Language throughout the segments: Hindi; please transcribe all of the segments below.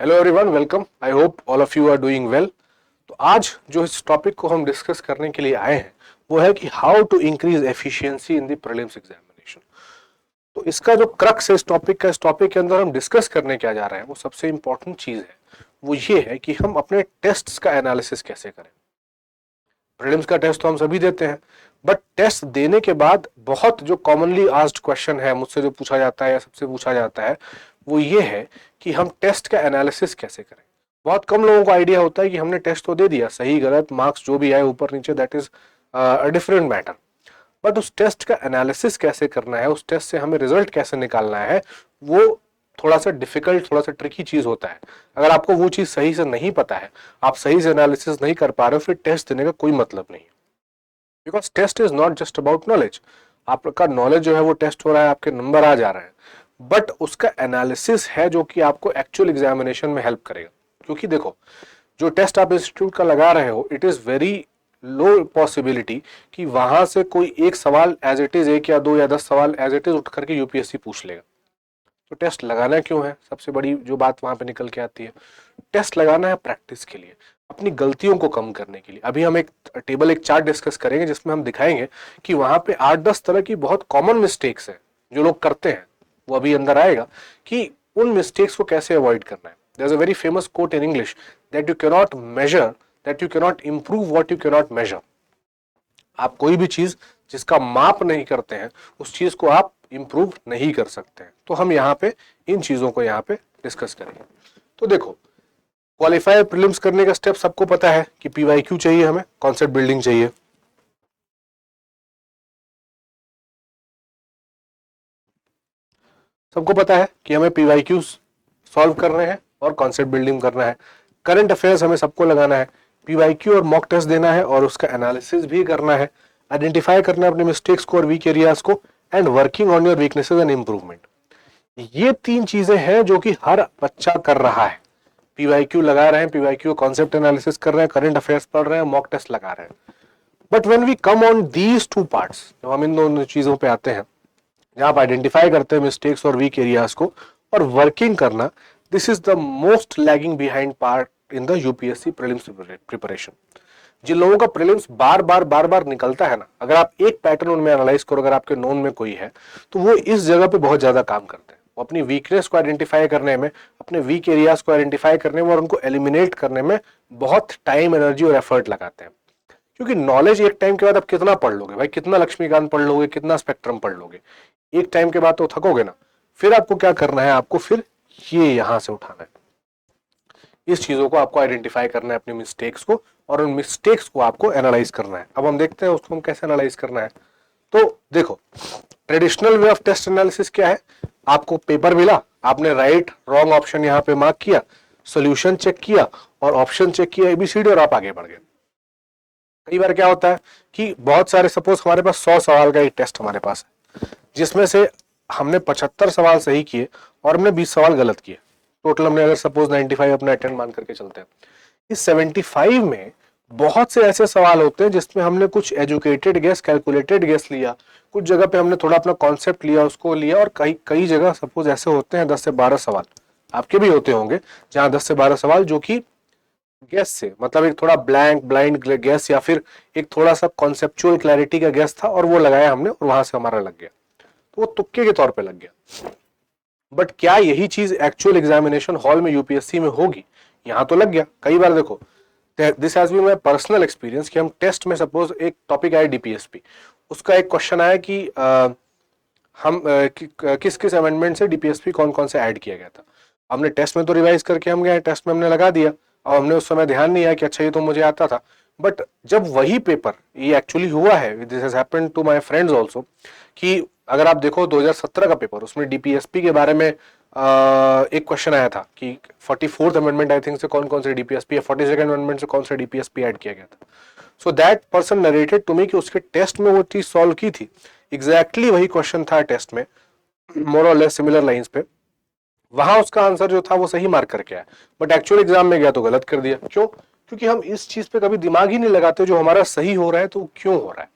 Hello everyone, welcome. I hope all of you are doing well. तो आज जो इस टॉपिक को हम डिस्कस करने के लिए आए हैं वो है कि how to increase efficiency in the prelims examination. तो इसका जो क्रक्स है इस टॉपिक के अंदर हम डिस्कस करने क्या जा रहे हैं, वो सबसे इंपॉर्टेंट चीज है वो ये है कि हम अपने टेस्ट्स का एनालिसिस कैसे करें। प्रीलिम्स का टेस्ट तो हम सभी देते हैं, बट टेस्ट देने के बाद बहुत जो कॉमनली आस्क्ड क्वेश्चन है, मुझसे जो पूछा जाता है या सबसे पूछा जाता है, वो ये है कि हम टेस्ट का एनालिसिस कैसे करें। बहुत कम लोगों को आइडिया होता है कि हमने टेस्ट तो दे दिया, सही गलत मार्क्स जो भी आए ऊपर नीचे, that is a different matter, but उस टेस्ट का एनालिसिस कैसे करना है, उस टेस्ट से हमें रिजल्ट कैसे निकालना है, वो थोड़ा सा डिफिकल्ट, थोड़ा सा ट्रिकी चीज होता है। अगर आपको वो चीज सही से नहीं पता है, आप सही से एनालिसिस नहीं कर पा रहे हो, फिर टेस्ट देने का कोई मतलब नहीं। Because test is not just about knowledge. आपका नॉलेज जो है वो टेस्ट हो रहा है, आपके नंबर आ जा रहे हैं, बट उसका एनालिसिस है जो कि आपको एक्चुअल एग्जामिनेशन में हेल्प करेगा। क्योंकि देखो, जो टेस्ट आप इंस्टीट्यूट का लगा रहे हो, it is very low possibility कि वहां से कोई एक सवाल एज इट इज, एक या दो या 10 सवाल एज इट इज उठ करके यूपीएससी पूछ लेगा। तो टेस्ट लगाना क्यों है, सबसे बड़ी जो बात वहां पे निकल के आती है, टेस्ट लगाना है प्रैक्टिस के लिए, अपनी गलतियों को कम करने के लिए। अभी हम एक टेबल, एक चार्ट डिस्कस करेंगे जिसमें हम दिखाएंगे कि वहां पे 8-10 तरह की बहुत कॉमन मिस्टेक्स हैं जो लोग करते हैं। वो अभी अंदर आएगा कि उन मिस्टेक्स को कैसे अवॉइड करना है। There is a very famous quote in English that you cannot measure, that you cannot improve what you cannot measure. आप कोई भी चीज जिसका माप नहीं करते हैं, उस चीज को आप इंप्रूव नहीं कर सकते हैं। तो हम यहाँ पे इन चीजों को यहाँ पे डिस्कस करेंगे। तो देखो, क्वालिफायर प्रीलिम्स करने का स्टेप सबको पता है कि पीवाईक्यू चाहिए, हमें कॉन्सेप्ट बिल्डिंग चाहिए। सबको पता है कि हमें पीवाईक्यू सॉल्व करने हैं और कॉन्सेप्ट बिल्डिंग करना है। करंट अफेयर्स हमें सबको लगाना है, पीवाईक्यू और मॉक टेस्ट देना है और उसका एनालिसिस भी करना है, आइडेंटिफाई करना है अपने मिस्टेक्स को और वीक एरियाज को, and working on your weaknesses and improvement. ये तीन चीजें हैं जो कि हर बच्चा कर रहा है। पीवाईक्यू लगा रहे हैं, पीवाईक्यू कॉन्सेप्ट एनालिसिस कर रहे हैं, करंट अफेयर्स पढ़ रहे हैं, मॉक टेस्ट लगा रहे हैं। But when we come on these two parts, जब हम इन दोनों चीजों पे आते हैं, जहां आप आइडेंटिफाई करते हैं मिस्टेक्स और वीक एरियाज को और वर्किंग करना, this is the most lagging behind part in the UPSC prelims preparation. जिन लोगों का प्रीलिम्स बार बार निकलता है ना, अगर आप एक पैटर्न उनमें एनालाइज करो, अगर आपके नोन में कोई है, तो वो इस जगह पे बहुत ज्यादा काम करते हैं। वो अपनी वीकनेस को आइडेंटिफाई करने में, अपने वीक एरियाज को आइडेंटिफाई करने में और उनको एलिमिनेट करने में बहुत टाइम, एनर्जी और एफर्ट लगाते हैं। क्योंकि नॉलेज एक टाइम के बाद आप कितना पढ़ लोगे भाई, कितना लक्ष्मीकांत पढ़ लोगे, कितना स्पेक्ट्रम पढ़ लोगे, एक टाइम के बाद तो थकोगे ना। फिर आपको क्या करना है, आपको फिर ये यहां से उठाना है, इस चीजों को आपको आइडेंटिफाई करना है, अपनी मिस्टेक्स को, और उन मिस्टेक्स को आपको एनालाइज करना है। अब हम देखते हैं उसको हम कैसे एनालाइज करना है। तो देखो, traditional way of test analysis क्या है, आपको पेपर मिला, आपने राइट रॉन्ग ऑप्शन यहाँ पे मार्क किया, सोल्यूशन चेक किया और ऑप्शन चेक किया एबीसीडी, और आप आगे बढ़ गए। कई बार क्या होता है कि बहुत सारे, सपोज हमारे पास 100 सवाल का एक टेस्ट हमारे पास है, जिसमें से हमने 75 सवाल सही किए और हमने 20 सवाल गलत किए। टोटल हमने अगर सपोज 95 अपना अटेम्प्ट मान करके चलते हैं, इस 75 में बहुत से ऐसे सवाल होते हैं जिसमें हमने कुछ एजुकेटेड गेस, कैलकुलेटेड गेस लिया, कुछ जगह पे हमने थोड़ा अपना कॉन्सेप्ट लिया, उसको लिया, और कई कई जगह सपोज ऐसे होते हैं 10 से 12 सवाल, आपके भी होते होंगे, जहां 10 से 12 सवाल जो कि गेस से, मतलब एक थोड़ा ब्लैंक ब्लाइंड गेस या फिर एक थोड़ा सा कॉन्सेप्चुअल क्लैरिटी का गेस था और वो लगाया हमने और वहां से हमारा लग गया, तो वो तुक्के के तौर पे लग गया। बट क्या यही चीज एक्चुअल एग्जामिनेशन हॉल में यूपीएससी में होगी? यहां तो लग गया। कई बार देखो, this has been my personal experience कि हम टेस्ट में सपोज एक टॉपिक आया डीपीएसपी, उसका एक क्वेश्चन आया कि किस किस अमेंडमेंट से डीपीएसपी कौन कौन से ऐड किया गया था। हमने टेस्ट में तो रिवाइज करके हम गए, टेस्ट में हमने लगा दिया और हमने उस समय ध्यान नहीं आया कि अच्छा ये तो मुझे आता था। बट जब वही पेपर, ये एक्चुअली हुआ है, this has happened to my friends also, कि अगर आप देखो 2017 का पेपर, उसमें डीपीएसपी के बारे में एक क्वेश्चन आया था कि 44th अमेंडमेंट आई थिंक से कौन कौन से डीपीएसपी या 42nd अमेंडमेंट से कौन सा डीपीएसपी ऐड किया गया था। So that person narrated to me कि उसके टेस्ट में वो चीज सॉल्व की थी, एग्जैक्टली वही क्वेश्चन था टेस्ट में, मोर और लेस सिमिलर लाइंस पे। वहां उसका आंसर जो था वो सही मार्क करके आया, बट एक्चुअल एग्जाम में गया तो गलत कर दिया। क्यों? क्योंकि हम इस चीज पे कभी दिमाग ही नहीं लगाते, जो हमारा सही हो रहा है तो क्यों हो रहा है।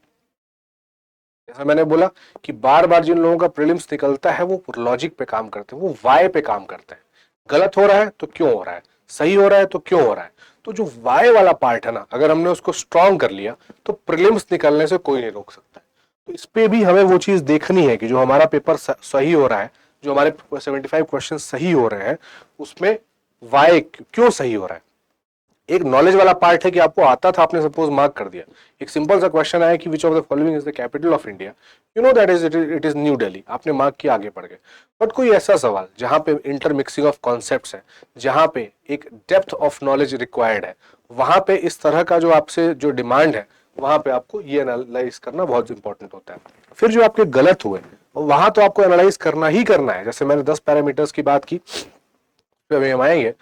जैसा मैंने बोला कि बार बार जिन लोगों का प्रीलिम्स निकलता है वो लॉजिक पे काम करते हैं, वो वाई पे काम करते हैं। गलत हो रहा है तो क्यों हो रहा है, सही हो रहा है तो क्यों हो रहा है। तो जो वाई वाला पार्ट है ना, अगर हमने उसको स्ट्रॉन्ग कर लिया तो प्रीलिम्स निकलने से कोई नहीं रोक सकता है। तो इस पे भी हमें वो चीज देखनी है कि जो हमारा पेपर सही हो रहा है, जो हमारे 75 क्वेश्चन सही हो रहे हैं, उसमें वाई क्यों सही हो रहा है। एक नॉलेज वाला पार्ट है कि आपको आता था, आपने सपोज मार्क कर दिया। एक सिंपल सा क्वेश्चन आया कि which of the following is the capital of India, you know that it is new Delhi, आपने मार्क किया, आगे बढ़ गए। बट कोई ऐसा सवाल जहां पे इंटरमिक्सिंग ऑफ कॉन्सेप्ट्स है, जहां पे एक डेप्थ ऑफ नॉलेज रिक्वायर्ड है, वहां पे इस तरह का जो आपसे जो डिमांड है, वहां पे आपको ये एनालाइज करना बहुत इंपॉर्टेंट होता है। फिर जो आपके गलत हुए वहां तो आपको एनालाइज करना ही करना है। जैसे मैंने 10 पैरामीटर्स की बात की, अभी हम आएंगे,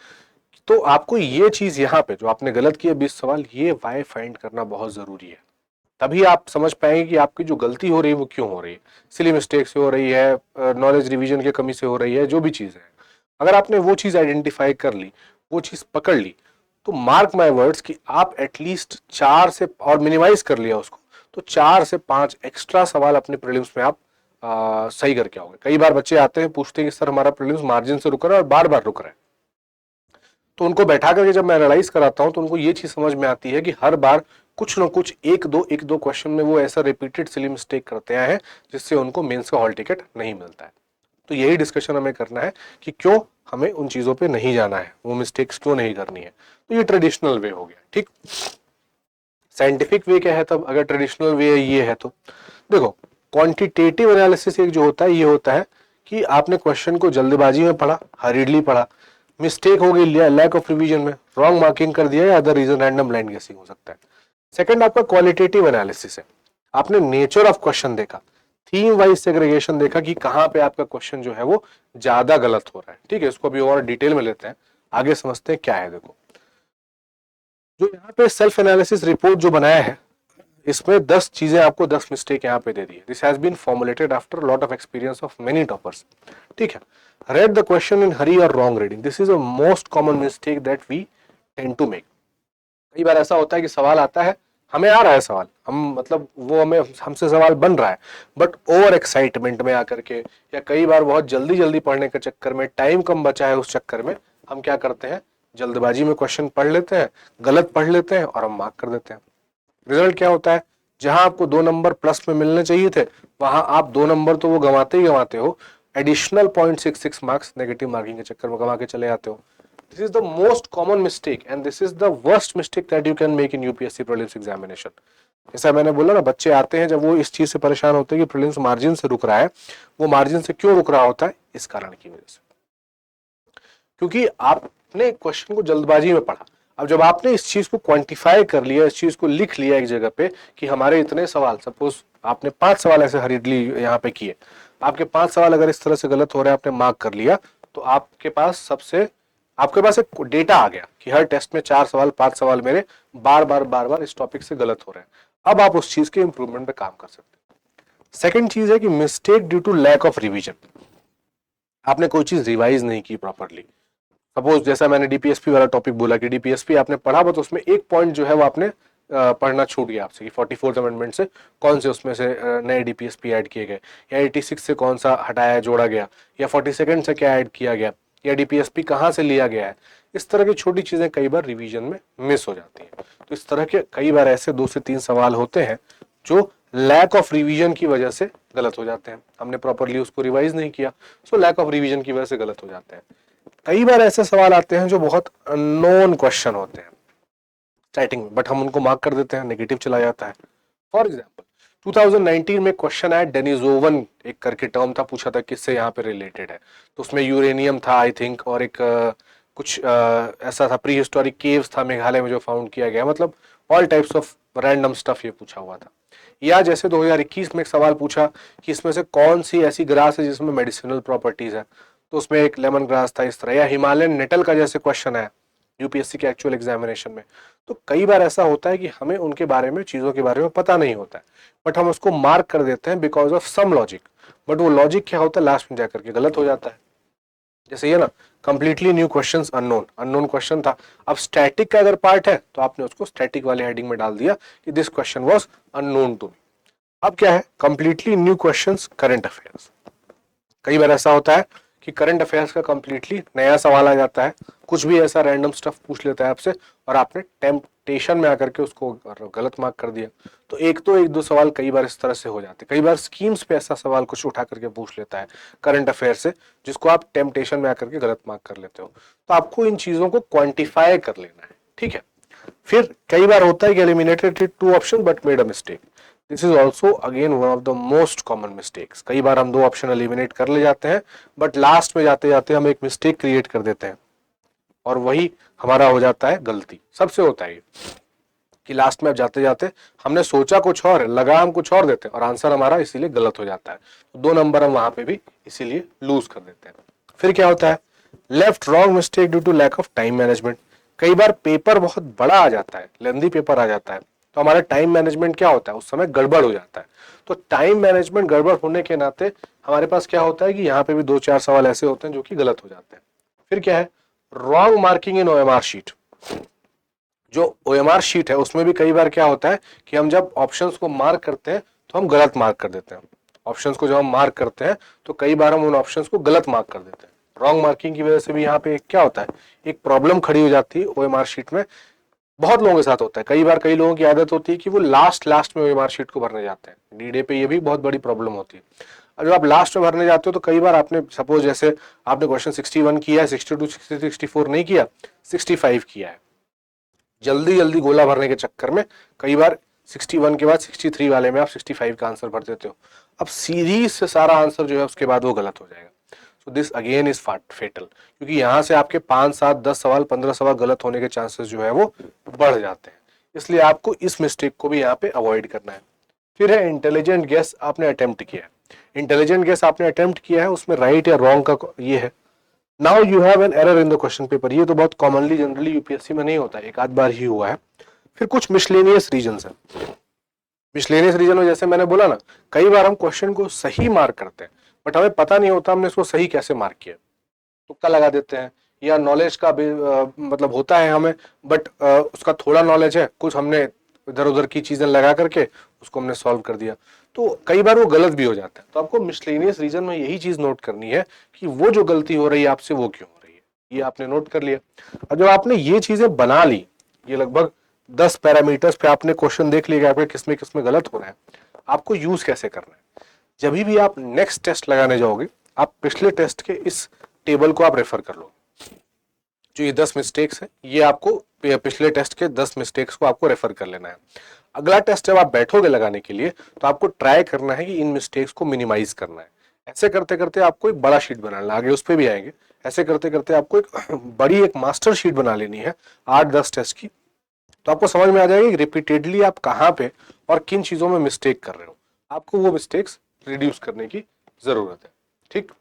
तो आपको ये चीज यहाँ पे जो आपने गलत किया 20 सवाल, ये वाई फाइंड करना बहुत जरूरी है। तभी आप समझ पाएंगे कि आपकी जो गलती हो रही है वो क्यों हो रही है। सिली मिस्टेक से हो रही है, नॉलेज रिवीजन की कमी से हो रही है, जो भी चीज है। अगर आपने वो चीज आइडेंटिफाई कर ली, वो चीज पकड़ ली, तो मार्क माई वर्ड्स कि आप एटलीस्ट 4 से, और मिनिमाइज कर लिया उसको, तो 4 से 5 एक्स्ट्रा सवाल अपने प्रीलिम्स में आप सही करके आओगे। कई बार बच्चे आते हैं, पूछते हैं कि सर हमारा प्रीलिम्स मार्जिन से रुक रहा है और बार बार रुक रहा है। तो उनको बैठा करके जब मैं एनालाइज कराता हूं तो उनको ये चीज समझ में आती है कि हर बार कुछ ना कुछ एक दो क्वेश्चन में वो ऐसा रिपीटेड सिली मिस्टेक करते आए हैं जिससे उनको मेंस का हॉल टिकट नहीं मिलता है। तो यही डिस्कशन हमें करना है कि क्यों हमें उन चीजों पे नहीं जाना है, वो मिस्टेक्स क्यों नहीं करनी है। तो ये ट्रेडिशनल वे हो गया, ठीक। साइंटिफिक वे क्या है तब, अगर ट्रेडिशनल वे ये है तो देखो, क्वांटिटेटिव एनालिसिस एक जो होता है, ये होता है कि आपने क्वेश्चन को जल्दबाजी में पढ़ा, हरीडली पढ़ा, मिस्टेक हो गई, लैक ऑफ रिवीजन में रॉन्ग मार्किंग कर दिया, या अदर रीजन रैंडम ब्लाइंड गेसिंग हो सकता है। सेकंड आपका क्वालिटेटिव एनालिसिस है, आपने नेचर ऑफ क्वेश्चन देखा, थीम वाइज सेग्रीगेशन देखा कि कहां पे आपका क्वेश्चन जो है वो ज्यादा गलत हो रहा है। ठीक है, इसको अभी और डिटेल में लेते हैं, आगे समझते हैं क्या है। देखो, जो यहाँ पे सेल्फ एनालिसिस रिपोर्ट जो बनाया है, इसमें 10 चीजें आपको 10 मिस्टेक यहाँ पे दे दी है। This has been formulated after lot of experience of many toppers. ठीक है, read the question in hurry or wrong reading, this is a most common mistake that we tend to make। कई बार ऐसा होता है कि सवाल आता है, हमें आ रहा है सवाल, हम मतलब वो हमें हमसे सवाल बन रहा है, बट ओवर एक्साइटमेंट में आकर के, या कई बार बहुत जल्दी जल्दी पढ़ने के चक्कर में, टाइम कम बचा है उस चक्कर में, हम क्या करते हैं, जल्दबाजी में क्वेश्चन पढ़ लेते हैं, गलत पढ़ लेते हैं और हम मार्क कर देते हैं। रिजल्ट क्या होता है, जहां आपको 2 नंबर प्लस में मिलने चाहिए थे, वहां आप 2 नंबर तो वो गंवाते ही गंवाते हो, एडिशनल 0.66 मार्क्स नेगेटिव मार्किंग के चक्कर में गंवा के चले आते हो। This is the most common mistake and this is the worst mistake that you can make in UPSC prelims examination. जैसा मैंने बोला ना, बच्चे आते हैं जब वो इस चीज से परेशान होते हैं कि प्रीलिम्स मार्जिन से रुक रहा है, वो मार्जिन से क्यों रुक रहा होता है, इस कारण की वजह से, क्योंकि आपने क्वेश्चन को जल्दबाजी में पढ़ा। अब जब आपने इस चीज को क्वांटिफाई कर लिया, इस चीज को लिख लिया एक जगह पे कि हमारे इतने सवाल, सपोज आपने 5 सवाल ऐसे हरीडली यहाँ पे किए, आपके 5 सवाल अगर इस तरह से गलत हो रहे हैं, आपने मार्क कर लिया, तो आपके पास एक डेटा आ गया कि हर टेस्ट में 4 सवाल 5 सवाल मेरे बार बार इस टॉपिक से गलत हो रहे हैं। अब आप उस चीज के इंप्रूवमेंट पे काम कर सकते हैं। सेकेंड चीज है कि mistake due to lack of revision, आपने कोई चीज रिवाइज नहीं की प्रॉपरली। सपोज जैसा मैंने डीपीएसपी वाला टॉपिक बोला कि डीपीएसपी आपने पढ़ा, बट उसमें एक पॉइंट जो है वो आपने पढ़ना छूट गया आपसे कि 44th अमेंडमेंट से कौन से उसमें से नए डीपीएसपी ऐड किए गए, या 86 से कौन सा हटाया जोड़ा गया, या 42nd से क्या ऐड किया गया, या डीपीएसपी कहाँ से लिया गया है। इस तरह की छोटी चीजें कई बार रिवीजन में मिस हो जाती हैं। तो इस तरह के कई बार ऐसे 2 से 3 सवाल होते हैं जो लैक ऑफ रिवीजन की वजह से गलत हो जाते हैं, हमने प्रॉपरली उसको रिवाइज नहीं किया, सो लैक ऑफ रिवीजन की वजह से गलत हो जाते हैं। कई बार ऐसे सवाल आते हैं जो बहुत अननोन क्वेश्चन होते हैं स्टार्टिंग में, बट हम उनको मार्क कर देते हैं, नेगेटिव चला जाता है। फॉर एग्जांपल 2019 में क्वेश्चन आया, डेनिजोवन एक करके टर्म था, पूछा था किससे यहाँ पे रिलेटेड है, तो उसमें यूरेनियम था आई थिंक, और एक कुछ ऐसा था, प्री हिस्टोरिक केव्स था मेघालय में जो फाउंड किया गया, मतलब all types of random stuff ये पूछा हुआ था। या जैसे 2021 में एक सवाल पूछा कि इसमें से कौन सी ऐसी ग्रास है जिसमें मेडिसिनल प्रॉपर्टीज है, तो उसमें एक लेमन ग्रास था इस तरह। या हिमालयन नेटल का जैसे क्वेश्चन है यूपीएससी के एक्चुअल एग्जामिनेशन में। तो कई बार ऐसा होता है कि हमें उनके बारे में, चीजों के बारे में पता नहीं होता है, बट हम उसको मार्क कर देते हैं because of some logic, but वो लॉजिक क्या होता है लास्ट में जाकर के गलत हो जाता है। जैसे ये ना, completely new question, unknown question था, अब स्टैटिक का अगर पार्ट है तो आपने उसको स्टैटिक वाले हेडिंग में डाल दिया कि this question was unknown to me. अब क्या है, completely new questions, current affairs. कई बार ऐसा होता है कि करंट अफेयर्स का कंप्लीटली नया सवाल आ जाता है, कुछ भी ऐसा रैंडम स्टफ पूछ लेता है आपसे और आपने टेम्पटेशन में आकर के उसको गलत मार्क कर दिया। तो एक दो सवाल कई बार इस तरह से हो जाते हैं। कई बार स्कीम्स पे ऐसा सवाल कुछ उठा करके पूछ लेता है करंट अफेयर से, जिसको आप टेम्पटेशन में आकर के गलत मार्क कर लेते हो। तो आपको इन चीजों को क्वांटिफाई कर लेना है, ठीक है। फिर कई बार होता है कि eliminated 2 option but made a mistake. This is also again one of the most common mistakes. कई बार हम 2 ऑप्शन एलिमिनेट कर ले जाते हैं बट लास्ट में जाते जाते हम एक मिस्टेक क्रिएट कर देते हैं और वही हमारा हो जाता है गलती। सबसे होता है कि लास्ट में अब जाते जाते हमने सोचा कुछ और, लगा हम कुछ और देते हैं और आंसर हमारा इसीलिए गलत हो जाता है। तो 2 नंबर हम वहां पे भी इसीलिए लूज कर देते हैं। फिर क्या होता है, left wrong mistake due to lack of time management. कई बार पेपर बहुत बड़ा आ जाता है, लेंदी पेपर आ जाता है, तो हमारा टाइम मैनेजमेंट क्या होता है, उस समय गड़बड़ हो जाता है। तो टाइम मैनेजमेंट गड़बड़ होने के नाते हमारे पास क्या होता है कि यहाँ पे भी 2-4 सवाल ऐसे होते हैं जो कि गलत हो जाते हैं। फिर क्या है, रॉन्ग मार्किंग इन ओएमआर शीट। जो ओएमआर शीट है उसमें भी कई बार क्या होता है कि हम जब ऑप्शंस को मार्क करते हैं तो हम गलत मार्क कर देते हैं। ऑप्शंस को जब हम मार्क करते हैं तो कई बार हम उन ऑप्शंस को गलत मार्क कर देते हैं। रॉन्ग मार्किंग की वजह से भी यहाँ पे क्या होता है, एक प्रॉब्लम खड़ी हो जाती है ओएमआर शीट में। बहुत लोगों के साथ होता है। कई बार कई लोगों की आदत होती है कि वो लास्ट में ओएमआर शीट को भरने जाते हैं। डी डे पे ये भी बहुत बड़ी प्रॉब्लम होती है। और जब आप लास्ट में भरने जाते हो तो कई बार आपने सपोज जैसे आपने क्वेश्चन 61 किया है, 62, 63, 64 नहीं किया, 65 किया है। जल्दी जल्दी गोला भरने के चक्कर में कई बार 61 के बाद 63 वाले में आप 65 का आंसर भर देते हो। अब सीरीज से सारा आंसर जो है उसके बाद वो गलत हो जाएगा। So this again is fatal, क्योंकि यहां से आपके 5, 7, 10 सवाल, 15 सवाल गलत होने के चांसेस जो है वो बढ़ जाते हैं। इसलिए आपको इस मिस्टेक को भी यहाँ पे अवॉइड करना है। फिर है इंटेलिजेंट गेस आपने अटेम्प्ट किया है। इंटेलिजेंट गेस आपने अटेम्प्ट किया है, उसमें राइट या रॉन्ग का ये है। Now you have an error in the question paper. ये तो बहुत कॉमनली जनरली यूपीएससी में नहीं होता, एक आध बार ही हुआ है। फिर कुछ मिसलेनियस रीजंस है। मिसलेनियस रीजन में जैसे मैंने बोला ना, कई बार हम क्वेश्चन को सही मार्क करते हैं बट हमें पता नहीं होता हमने इसको सही कैसे मार्क किया, तुक्का लगा देते हैं। या नॉलेज का मतलब होता है हमें बट उसका थोड़ा नॉलेज है, कुछ हमने इधर उधर की चीजें लगा करके उसको हमने सॉल्व कर दिया, तो कई बार वो गलत भी हो जाता है। तो आपको मिसलेनियस रीजन में यही चीज नोट करनी है कि वो जो गलती हो रही है आपसे वो क्यों हो रही है, ये आपने नोट कर लिया। और जब आपने ये चीजें बना ली, ये लगभग 10 पैरामीटर्स पे आपने क्वेश्चन देख लिया कि आपके किसमें किसमें गलत हो रहा है, आपको यूज कैसे करना है। जब भी आप नेक्स्ट टेस्ट लगाने जाओगे, आप पिछले टेस्ट के इस टेबल को आप रेफर कर लो। जो ये 10 मिस्टेक्स है, ये आपको पिछले टेस्ट के 10 मिस्टेक्स को आपको रेफर कर लेना है। अगला टेस्ट जब आप बैठोगे लगाने के लिए तो आपको ट्राई करना है कि इन मिस्टेक्स को मिनिमाइज करना है। ऐसे करते करते आपको एक बड़ा शीट बनाना है, आगे उस पर भी आएंगे। ऐसे करते करते आपको एक बड़ी एक मास्टर शीट बना लेनी है 8-10 टेस्ट की। तो आपको समझ में आ जाएगा कि रिपीटेडली आप कहाँ पे और किन चीजों में मिस्टेक कर रहे हो। आपको वो मिस्टेक्स रिड्यूस करने की जरूरत है, ठीक।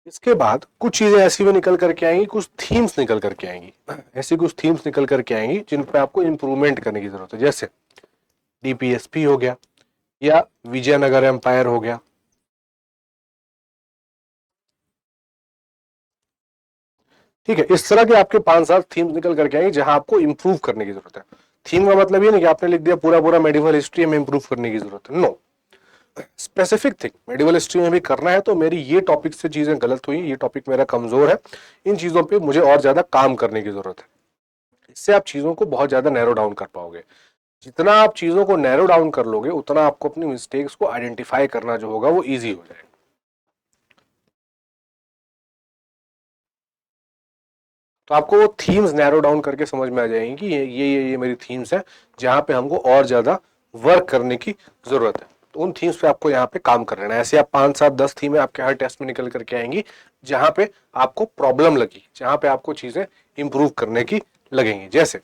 इसके बाद कुछ चीजें ऐसी भी निकल करके आएंगी, कुछ थीम्स निकल करके आएंगी। ऐसी कुछ थीम्स निकल करके आएंगी जिन पे आपको इंप्रूवमेंट करने की जरूरत है। जैसे डीपीएसपी हो गया या विजयनगर एम्पायर हो गया। ठीक है, इस तरह के आपके 5-7 थीम्स निकल करके आएंगे जहां आपको इंप्रूव करने की जरूरत है। थीम का मतलब ये नहीं कि आपने लिख दिया पूरा पूरा मेडिवल हिस्ट्री में इंप्रूव करने की जरूरत है, no. Specific thing medieval history में भी करना है, तो मेरी ये टॉपिक से चीजें गलत हुई, ये टॉपिक मेरा कमजोर है, इन चीजों पे मुझे और ज्यादा काम करने की जरूरत है। इससे आप चीजों को बहुत ज्यादा नैरो डाउन कर पाओगे। जितना आप चीजों को नैरो डाउन कर लोगे उतना आपको अपनी मिस्टेक्स को आइडेंटिफाई करना जो होगा वो इजी हो जाएगा। तो आपको वो थीम्स नैरो डाउन करके समझ में आ जाएंगी कि ये मेरी थीम्स है जहां पे हमको और ज्यादा वर्क करने की जरूरत है। तो उन थीम्स पे आपको यहाँ पे काम कर लेना है। ऐसे आप 5-7-10 थीमें आपके हर टेस्ट में निकल करके आएंगी जहां पे आपको प्रॉब्लम लगी, जहां पे आपको चीजें इंप्रूव करने की लगेंगी। जैसे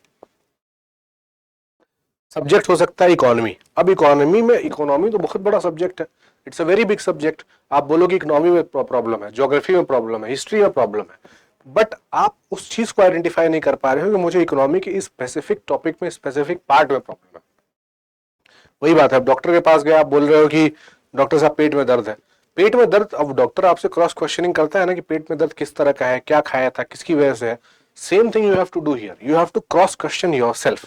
सब्जेक्ट हो सकता है इकोनॉमी। अब इकोनॉमी तो बहुत बड़ा सब्जेक्ट है, it's a very big subject. आप बोलो कि इकोनॉमी में प्रॉब्लम है, ज्योग्राफी में प्रॉब्लम है, हिस्ट्री में प्रॉब्लम है, बट आप उस चीज को आइडेंटिफाई नहीं कर पा रहे हो कि मुझे इकोनॉमी के इस स्पेसिफिक टॉपिक में स्पेसिफिक पार्ट में प्रॉब्लम है। वही बात है, आप डॉक्टर के पास गए, आप बोल रहे हो कि डॉक्टर साहब पेट में दर्द है। पेट में दर्द, अब डॉक्टर आपसे क्रॉस क्वेश्चनिंग करता है ना कि पेट में दर्द किस तरह का है, क्या खाया था, किसकी वजह से है। Same thing you have to do here, you have to cross question yourself.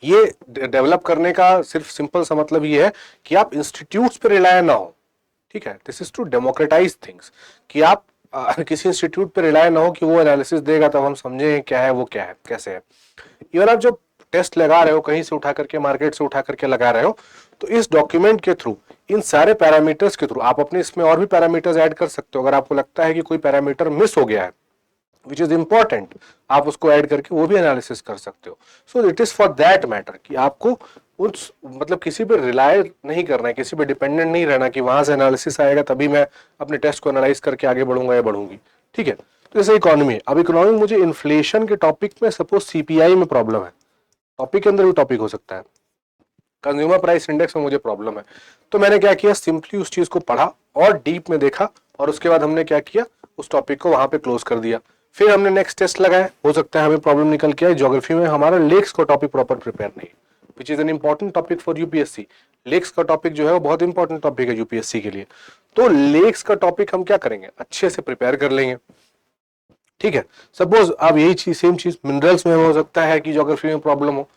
ये डेवलप करने का सिर्फ सिंपल सा मतलब ये है कि आप इंस्टीट्यूट्स पे रिलाय ना हो, ठीक है। This is to democratize things, कि आप किसी इंस्टीट्यूट पे रिलाय ना हो कि वो एनालिसिस देगा तब हम समझें क्या है वो क्या है कैसे है। इवन आप जब टेस्ट लगा रहे हो कहीं से उठा करके, मार्केट से उठा करके लगा रहे हो, तो इस डॉक्यूमेंट के थ्रू, इन सारे पैरामीटर्स के थ्रू आप अपने इसमें और भी पैरामीटर्स ऐड कर सकते हो। अगर आपको लगता है कि कोई पैरामीटर मिस हो गया है विच इज इंपॉर्टेंट, आप उसको ऐड करके वो भी एनालिसिस कर सकते हो। So it is for that matter कि आपको उस मतलब किसी पे रिलाय नहीं करना है, किसी पे डिपेंडेंट नहीं रहना कि वहां से एनालिसिस आएगा तभी मैं अपने टेस्ट को एनालाइज करके आगे बढ़ूंगा या बढ़ूंगी, ठीक है। तो जैसे इकोनॉमी है, अब इकोनॉमी में मुझे इन्फ्लेशन के टॉपिक में सपोज सीपीआई में प्रॉब्लम है, टॉपिक के अंदर भी टॉपिक हो सकता है, कंज्यूमर प्राइस इंडेक्स में मुझे प्रॉब्लम है, तो मैंने क्या किया, सिंपली उस चीज को पढ़ा और डीप में देखा, और उसके बाद हमने क्या किया, उस टॉपिक को वहां पे क्लोज कर दिया। फिर हमने नेक्स्ट टेस्ट लगाया, हो सकता है हमें प्रॉब्लम निकल के आए ज्योग्राफी में हमारा लेक्स का टॉपिक प्रॉपर प्रिपेयर नहीं, which is an important topic for UPSC. लेक्स का टॉपिक जो है वो बहुत इंपॉर्टेंट टॉपिक है यूपीएससी के लिए। तो लेक्स का टॉपिक हम क्या करेंगे, अच्छे से प्रिपेयर कर लेंगे, ठीक है। सपोज अब यही चीज, सेम चीज मिनरल्स में हो सकता है कि ज्योग्राफी में प्रॉब्लम हो।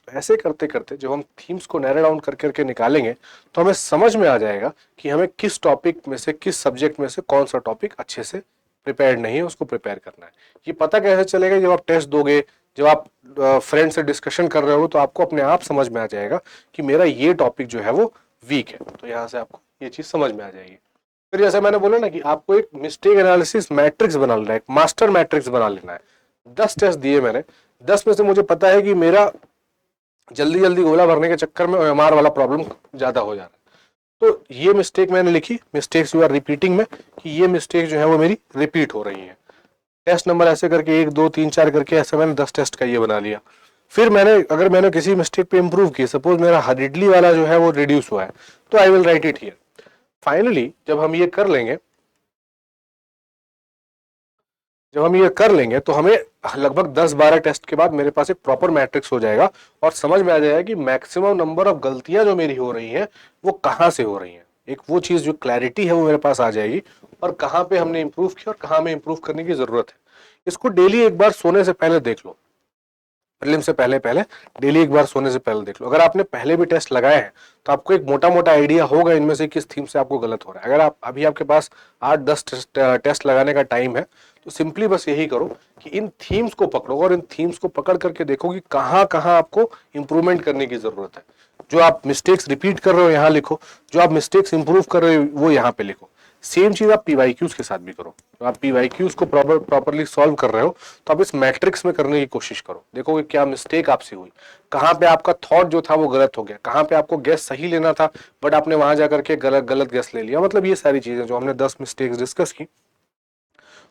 तो ऐसे करते करते जब हम थीम्स को नैरो डाउन कर करके निकालेंगे तो हमें समझ में आ जाएगा कि हमें किस टॉपिक में से, किस सब्जेक्ट में से कौन सा टॉपिक अच्छे से प्रिपेयर्ड नहीं है, उसको प्रिपेयर करना है। ये पता कैसे चलेगा, जब आप टेस्ट दोगे, जब आप फ्रेंड से डिस्कशन कर रहे हो, तो आपको अपने आप समझ में आ जाएगा कि मेरा ये टॉपिक जो है वो वीक है। तो यहाँ से आपको ये चीज समझ में आ जाएगी। फिर जैसे मैंने बोला ना कि आपको एक मिस्टेक एनालिसिस मैट्रिक्स बना लेना है, एक मास्टर मैट्रिक्स बना लेना है। 10 टेस्ट दिए मैंने, 10 में से मुझे पता है कि मेरा जल्दी जल्दी गोला भरने के चक्कर में ओएमआर वाला प्रॉब्लम ज्यादा हो जा रहा है। तो ये मिस्टेक मैंने लिखी, मिस्टेक्स यू आर रिपीटिंग में, कि ये मिस्टेक जो है वो मेरी रिपीट हो रही है। टेस्ट नंबर ऐसे करके 1 2 3 4 करके ऐसे मैंने 10 टेस्ट का ये बना लिया। फिर मैंने, अगर मैंने किसी मिस्टेक पे इंप्रूव की, सपोज मेरा हरिडली वाला जो है वो रिड्यूस हुआ है, तो I will write it here. Finally जब हम ये कर लेंगे तो हमें लगभग 10-12 टेस्ट के बाद मेरे पास एक प्रॉपर मैट्रिक्स हो जाएगा और समझ में आ जाएगा कि मैक्सिमम नंबर ऑफ गलतियां जो मेरी हो रही हैं वो कहां से हो रही हैं। एक वो चीज जो क्लैरिटी है वो मेरे पास आ जाएगी, और कहां पे हमने इंप्रूव किया और कहां में इंप्रूव करने की जरूरत है। इसको डेली एक बार सोने से पहले देख लो, प्रीलिम से पहले पहले डेली एक बार सोने से पहले देख लो। अगर आपने पहले भी टेस्ट लगाए हैं तो आपको एक मोटा मोटा आइडिया होगा इनमें से किस थीम से आपको गलत हो रहा है। अगर आप अभी आपके पास 8-10 टेस्ट लगाने का टाइम है, तो सिंपली बस यही करो कि इन थीम्स को पकड़ो और इन थीम्स को पकड़ करके देखो कि कहां कहां आपको इंप्रूवमेंट करने की जरूरत है। जो आप मिस्टेक्स रिपीट कर रहे हो यहाँ लिखो, जो आप मिस्टेक्स इंप्रूव कर रहे हो वो यहाँ पे लिखो। सेम चीज आप पीवाईक्यूज के साथ भी करो। तो आप पीवाईक्यूज को प्रॉपरली सॉल्व कर रहे हो तो आप इस मैट्रिक्स में करने की कोशिश करो, देखो कि क्या मिस्टेक आपसे हुई, कहां पे आपका थॉट जो था वो गलत हो गया, कहां पे आपको गैस सही लेना था बट आपने वहां जाकर के गलत गलत गैस ले लिया। मतलब ये सारी चीजें जो हमने 10 मिस्टेक्स डिस्कस की,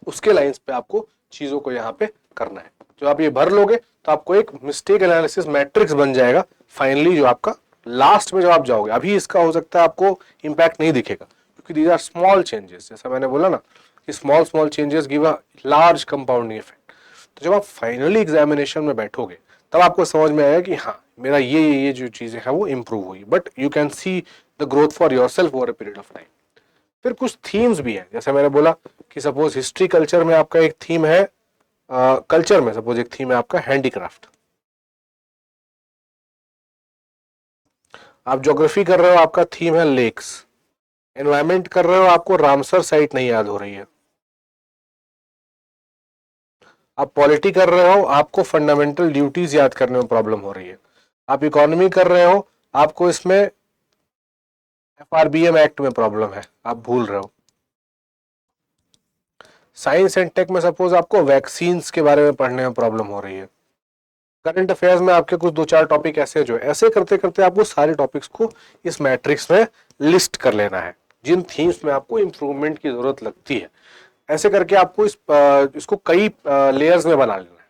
उसके लाइंस पे आपको चीजों को यहाँ पे करना है। जो आप ये भर लोगे तो आपको एक मिस्टेक एनालिसिस मैट्रिक्स बन जाएगा फाइनली, जो आपका लास्ट में जब आप जाओगे। अभी इसका हो सकता है आपको इंपैक्ट नहीं दिखेगा क्योंकि दीज आर स्मॉल चेंजेस, जैसा मैंने बोला ना कि small small changes give a large compounding effect. तो जब आप फाइनली एग्जामिनेशन में बैठोगे तब आपको समझ में आएगा कि हाँ मेरा ये जो चीजें हैं वो इंप्रूव हुई, but you can see the growth for yourself over a period of time. फिर कुछ थीम्स भी हैं, जैसे मैंने बोला कि सपोज हिस्ट्री कल्चर में आपका एक थीम है, कल्चर में सपोज एक थीम है आपका हैंडीक्राफ्ट। आप ज्योग्राफी कर रहे हो, आपका थीम है लेक्स। एनवायरमेंट कर रहे हो, आपको रामसर साइट नहीं याद हो रही है। आप पॉलिटी कर रहे हो, आपको फंडामेंटल ड्यूटीज याद करने में प्रॉब्लम हो रही है। आप इकोनॉमी कर रहे हो, आपको इसमें एफआरबीएम एक्ट में प्रॉब्लम है, आप भूल रहे हो। साइंस एंड टेक में सपोज आपको वैक्सीन्स के बारे में पढ़ने में प्रॉब्लम हो रही है। करंट अफेयर्स में आपके कुछ 2-4 टॉपिक ऐसे जो ऐसे करते करते आपको सारे टॉपिक्स को इस मैट्रिक्स में लिस्ट कर लेना है, जिन थीम्स में आपको इंप्रूवमेंट की जरूरत लगती है। ऐसे करके आपको इसको कई लेयर्स में बना लेना है।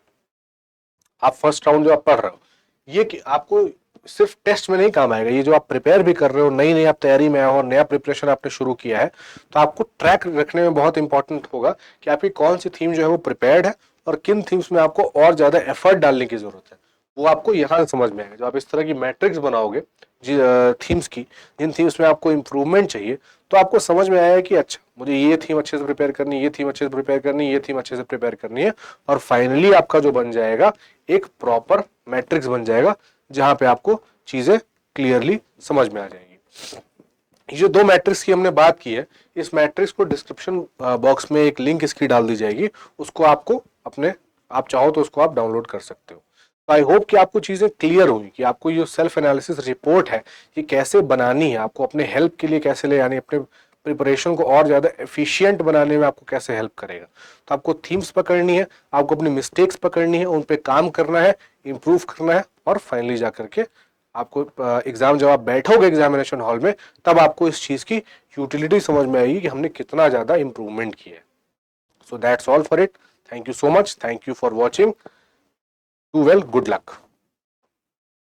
आप फर्स्ट राउंड जो आप पढ़ रहे हो ये कि आपको सिर्फ टेस्ट में नहीं काम आएगा, ये जो आप प्रिपेयर भी कर रहे हो, नई नई आप तैयारी में आए हो, नया प्रिपरेशन आपने शुरू किया है, तो आपको ट्रैक रखने में बहुत इंपॉर्टेंट होगा कि आपकी कौन सी थीम जो है वो प्रिपेयर्ड है और किन थीम्स में आपको और ज्यादा एफर्ट डालने की जरूरत है। वो आपको यहाँ से समझ में आएगा। जब आप इस तरह की मैट्रिक्स बनाओगे थीम्स की, जिन थीम्स में आपको इंप्रूवमेंट चाहिए, तो आपको समझ में आएगा कि अच्छा मुझे ये थीम अच्छे से प्रिपेयर करनी है, ये थीम अच्छे से प्रिपेयर करनी है, ये थीम अच्छे से प्रिपेयर करनी है, और फाइनली आपका जो बन जाएगा एक प्रॉपर मैट्रिक्स बन जाएगा जहां पे आपको चीजें क्लियरली समझ में आ जाएंगी। ये जो 2 मैट्रिक्स की हमने बात की है, इस मैट्रिक्स को डिस्क्रिप्शन बॉक्स में एक लिंक इसकी डाल दी जाएगी, उसको आपको अपने आप चाहो तो उसको आप डाउनलोड कर सकते हो। तो आई होप कि आपको चीजें क्लियर हुई कि आपको ये सेल्फ एनालिसिस रिपोर्ट है ये कैसे बनानी है, आपको अपने हेल्प के लिए कैसे ले यानी अपने प्रिपरेशन को और ज्यादा एफिशिएंट बनाने में आपको कैसे हेल्प करेगा। तो आपको थीम्स पकड़नी है, आपको अपनी मिस्टेक्स पकड़नी है, उन पे काम करना है, इंप्रूव करना है, और फाइनली जाकर के आपको एग्जाम जब आप बैठोगे एग्जामिनेशन हॉल में, तब आपको इस चीज की यूटिलिटी समझ में आएगी कि हमने कितना ज्यादा इंप्रूवमेंट किया है। So that's all for it. Thank you so much. Thank you for watching. Do well. Good luck.